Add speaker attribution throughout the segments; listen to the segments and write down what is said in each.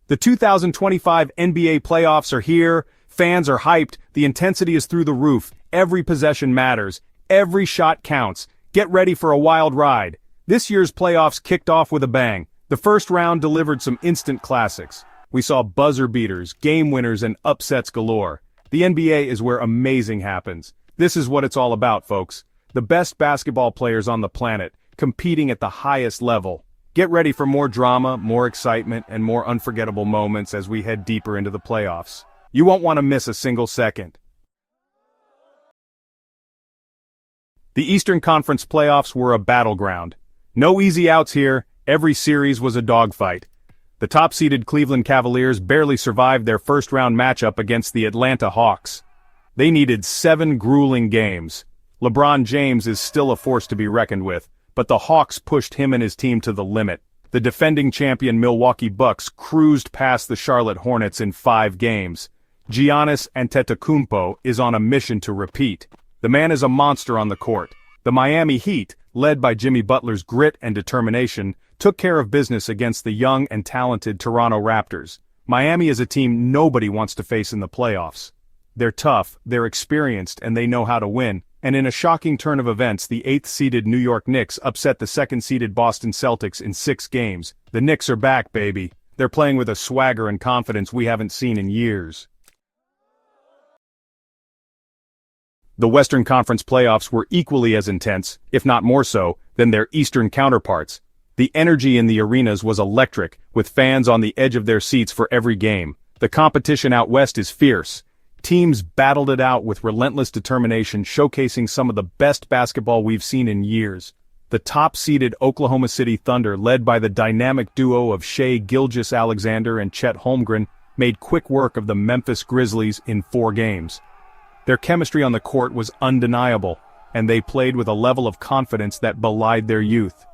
Speaker 1: The 2025 NBA playoffs are here, fans are hyped, the intensity is through the roof, every possession matters, every shot counts. Get ready for a wild ride. This year's playoffs kicked off with a bang. The first round delivered some instant classics. We saw buzzer beaters, game winners, and upsets galore. The NBA is where amazing happens. This is what it's all about, folks. The best basketball players on the planet, competing at the highest level. Get ready for more drama, more excitement, and more unforgettable moments as we head deeper into the playoffs. You won't want to miss a single second. The Eastern Conference playoffs were a battleground. No easy outs here, every series was a dogfight. The top-seeded Cleveland Cavaliers barely survived their first-round matchup against the Atlanta Hawks. They needed 7 grueling games. LeBron James is still a force to be reckoned with, but the Hawks pushed him and his team to the limit. The defending champion Milwaukee Bucks cruised past the Charlotte Hornets in 5 games. Giannis Antetokounmpo is on a mission to repeat. The man is a monster on the court. The Miami Heat, led by Jimmy Butler's grit and determination, took care of business against the young and talented Toronto Raptors. Miami is a team nobody wants to face in the playoffs. They're tough, they're experienced, and they know how to win. And in a shocking turn of events, the 8th-seeded New York Knicks upset the 2nd-seeded Boston Celtics in 6 games. The Knicks are back, baby. They're playing with a swagger and confidence we haven't seen in years. The Western Conference playoffs were equally as intense, if not more so, than their Eastern counterparts. The energy in the arenas was electric, with fans on the edge of their seats for every game. The competition out west is fierce. Teams battled it out with relentless determination, showcasing some of the best basketball we've seen in years. The top-seeded Oklahoma City Thunder, led by the dynamic duo of Shai Gilgeous-Alexander and Chet Holmgren, made quick work of the Memphis Grizzlies in 4 games. Their chemistry on the court was undeniable, and they played with a level of confidence that belied their youth.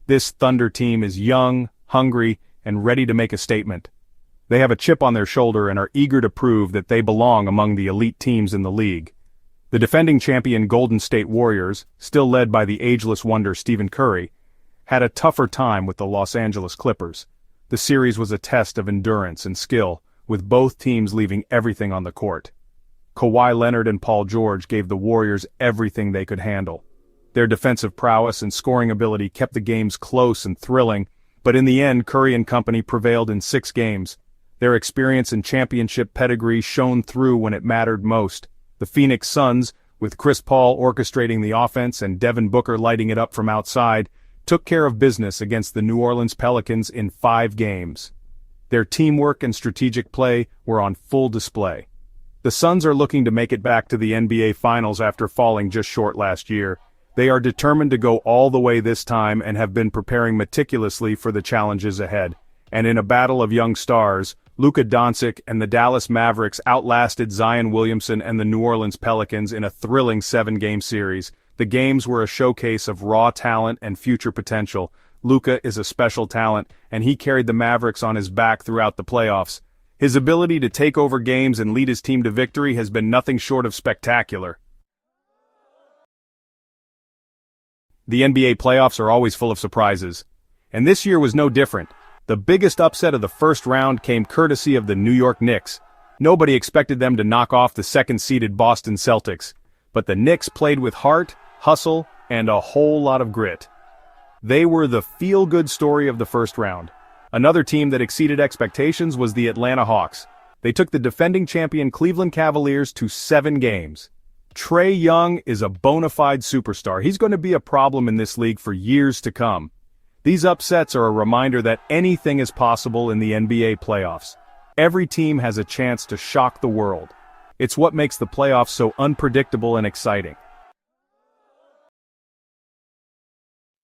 Speaker 1: This Thunder team is young, hungry, and ready to make a statement. They have a chip on their shoulder and are eager to prove that they belong among the elite teams in the league. The defending champion Golden State Warriors, still led by the ageless wonder Stephen Curry, had a tougher time with the Los Angeles Clippers. The series was a test of endurance and skill, with both teams leaving everything on the court. Kawhi Leonard and Paul George gave the Warriors everything they could handle. Their defensive prowess and scoring ability kept the games close and thrilling, but in the end Curry and company prevailed in 6 games. Their experience and championship pedigree shone through when it mattered most. The Phoenix Suns, with Chris Paul orchestrating the offense and Devin Booker lighting it up from outside, took care of business against the New Orleans Pelicans in 5 games. Their teamwork and strategic play were on full display. The Suns are looking to make it back to the NBA Finals after falling just short last year. They are determined to go all the way this time and have been preparing meticulously for the challenges ahead. And in a battle of young stars, Luka Doncic and the Dallas Mavericks outlasted Zion Williamson and the New Orleans Pelicans in a thrilling 7-game series. The games were a showcase of raw talent and future potential. Luka is a special talent, and he carried the Mavericks on his back throughout the playoffs. His ability to take over games and lead his team to victory has been nothing short of spectacular. The NBA playoffs are always full of surprises, and this year was no different. The biggest upset of the first round came courtesy of the New York Knicks. Nobody expected them to knock off the 2nd-seeded Boston Celtics, but the Knicks played with heart, hustle, and a whole lot of grit. They were the feel-good story of the first round. Another team that exceeded expectations was the Atlanta Hawks. They took the defending champion Cleveland Cavaliers to 7 games. Trae Young is a bona fide superstar. He's going to be a problem in this league for years to come. These upsets are a reminder that anything is possible in the NBA playoffs. Every team has a chance to shock the world. It's what makes the playoffs so unpredictable and exciting.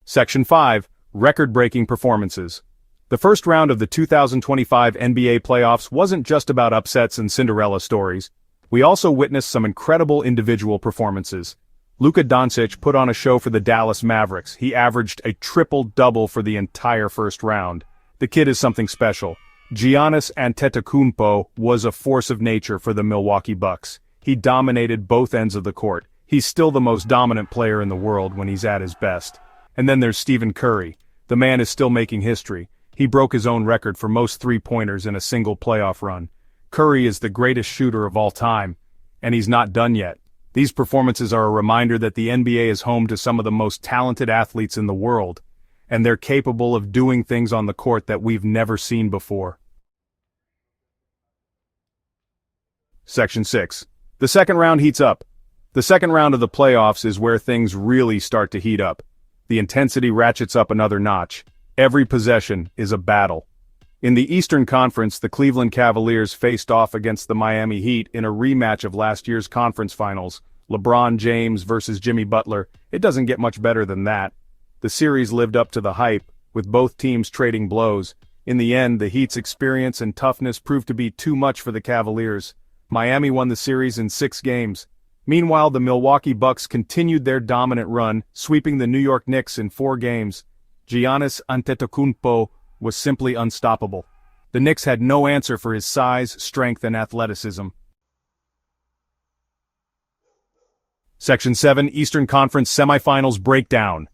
Speaker 1: Section 5. Record-breaking performances. The first round of the 2025 NBA playoffs wasn't just about upsets and Cinderella stories. We also witnessed some incredible individual performances. Luka Doncic put on a show for the Dallas Mavericks. He averaged a triple-double for the entire first round. The kid is something special. Giannis Antetokounmpo was a force of nature for the Milwaukee Bucks. He dominated both ends of the court. He's still the most dominant player in the world when he's at his best. And then there's Stephen Curry. The man is still making history. He broke his own record for most three-pointers in a single playoff run. Curry is the greatest shooter of all time, and he's not done yet. These performances are a reminder that the NBA is home to some of the most talented athletes in the world, and they're capable of doing things on the court that we've never seen before. Section 6. The second round heats up. The second round of the playoffs is where things really start to heat up. The intensity ratchets up another notch. Every possession is a battle. In the Eastern Conference, the Cleveland Cavaliers faced off against the Miami Heat in a rematch of last year's conference finals. LeBron James versus Jimmy Butler. It doesn't get much better than that. The series lived up to the hype, with both teams trading blows. In the end, the Heat's experience and toughness proved to be too much for the Cavaliers. Miami won the series in 6 games. Meanwhile, the Milwaukee Bucks continued their dominant run, sweeping the New York Knicks in 4 games. Giannis Antetokounmpo was simply unstoppable. The Knicks had no answer for his size, strength, and athleticism. Section 7, Eastern Conference Semifinals Breakdown.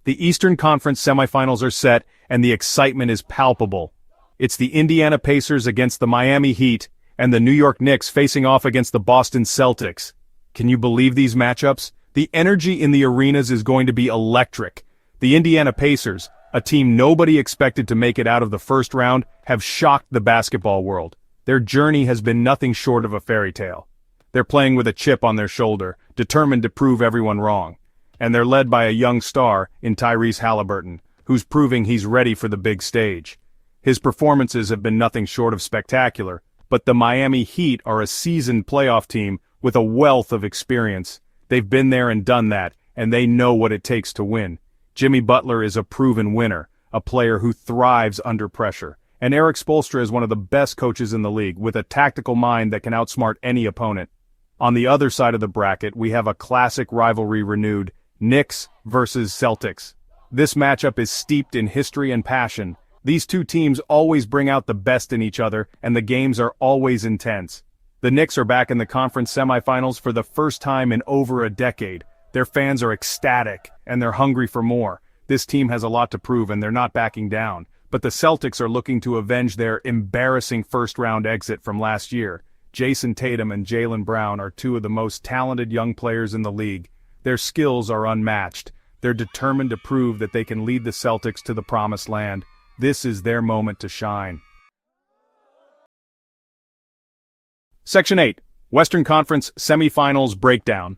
Speaker 1: The Eastern Conference Semifinals are set, and the excitement is palpable. It's the Indiana Pacers against the Miami Heat, and the New York Knicks facing off against the Boston Celtics. Can you believe these matchups? The energy in the arenas is going to be electric. The Indiana Pacers, a team nobody expected to make it out of the first round, have shocked the basketball world. Their journey has been nothing short of a fairy tale. They're playing with a chip on their shoulder, determined to prove everyone wrong. And they're led by a young star in Tyrese Halliburton, who's proving he's ready for the big stage. His performances have been nothing short of spectacular, but the Miami Heat are a seasoned playoff team with a wealth of experience. They've been there and done that, and they know what it takes to win. Jimmy Butler is a proven winner, a player who thrives under pressure. And Eric Spoelstra is one of the best coaches in the league, with a tactical mind that can outsmart any opponent. On the other side of the bracket, we have a classic rivalry renewed, Knicks versus Celtics. This matchup is steeped in history and passion. These two teams always bring out the best in each other, and the games are always intense. The Knicks are back in the conference semifinals for the first time in over a decade. Their fans are ecstatic, and they're hungry for more. This team has a lot to prove, and they're not backing down. But the Celtics are looking to avenge their embarrassing first-round exit from last year. Jason Tatum and Jaylen Brown are two of the most talented young players in the league. Their skills are unmatched. They're determined to prove that they can lead the Celtics to the promised land. This is their moment to shine. Section 8. Western Conference Semifinals Breakdown.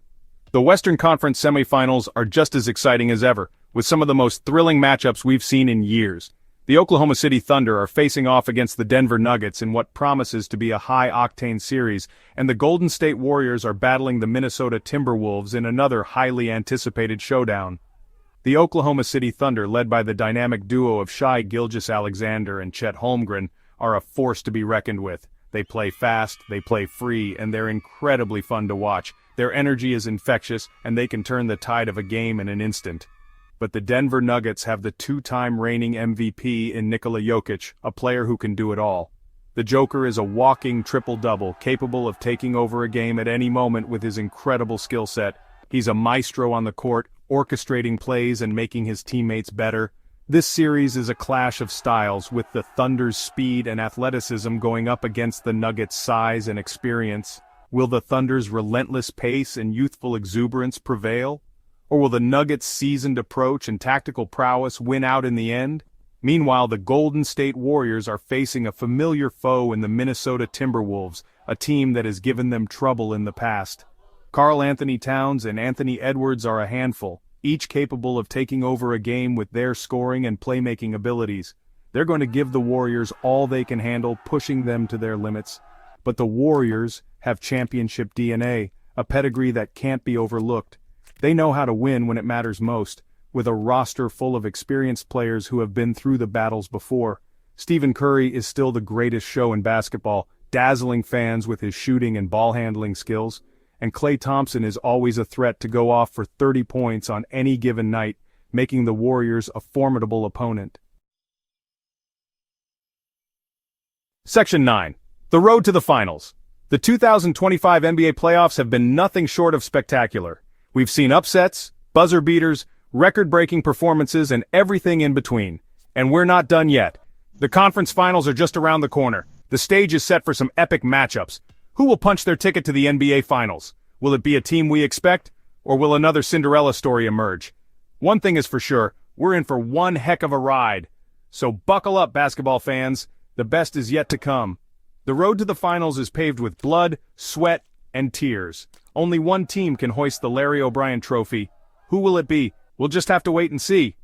Speaker 1: The Western Conference Semifinals are just as exciting as ever, with some of the most thrilling matchups we've seen in years. The Oklahoma City Thunder are facing off against the Denver Nuggets in what promises to be a high-octane series, and the Golden State Warriors are battling the Minnesota Timberwolves in another highly anticipated showdown. The Oklahoma City Thunder, led by the dynamic duo of Shai Gilgeous-Alexander and Chet Holmgren, are a force to be reckoned with. They play fast, they play free, and they're incredibly fun to watch. Their energy is infectious, and they can turn the tide of a game in an instant. But the Denver Nuggets have the 2-time reigning MVP in Nikola Jokic, a player who can do it all. The Joker is a walking triple-double, capable of taking over a game at any moment with his incredible skill set. He's a maestro on the court, orchestrating plays and making his teammates better. This series is a clash of styles, with the Thunder's speed and athleticism going up against the Nuggets' size and experience. Will the Thunder's relentless pace and youthful exuberance prevail? Or will the Nuggets' seasoned approach and tactical prowess win out in the end? Meanwhile, the Golden State Warriors are facing a familiar foe in the Minnesota Timberwolves, a team that has given them trouble in the past. Karl Anthony Towns and Anthony Edwards are a handful, each capable of taking over a game with their scoring and playmaking abilities. They're going to give the Warriors all they can handle, pushing them to their limits. But the Warriors have championship DNA, a pedigree that can't be overlooked. They know how to win when it matters most, with a roster full of experienced players who have been through the battles before. Stephen Curry is still the greatest show in basketball, dazzling fans with his shooting and ball-handling skills. And Klay Thompson is always a threat to go off for 30 points on any given night, making the Warriors a formidable opponent. Section 9. The road to the finals. The 2025 NBA playoffs have been nothing short of spectacular. We've seen upsets, buzzer beaters, record-breaking performances, and everything in between. And we're not done yet. The conference finals are just around the corner. The stage is set for some epic matchups. Who will punch their ticket to the NBA Finals? Will it be a team we expect? Or will another Cinderella story emerge? One thing is for sure, we're in for one heck of a ride. So buckle up, basketball fans. The best is yet to come. The road to the finals is paved with blood, sweat, and tears. Only one team can hoist the Larry O'Brien Trophy. Who will it be? We'll just have to wait and see.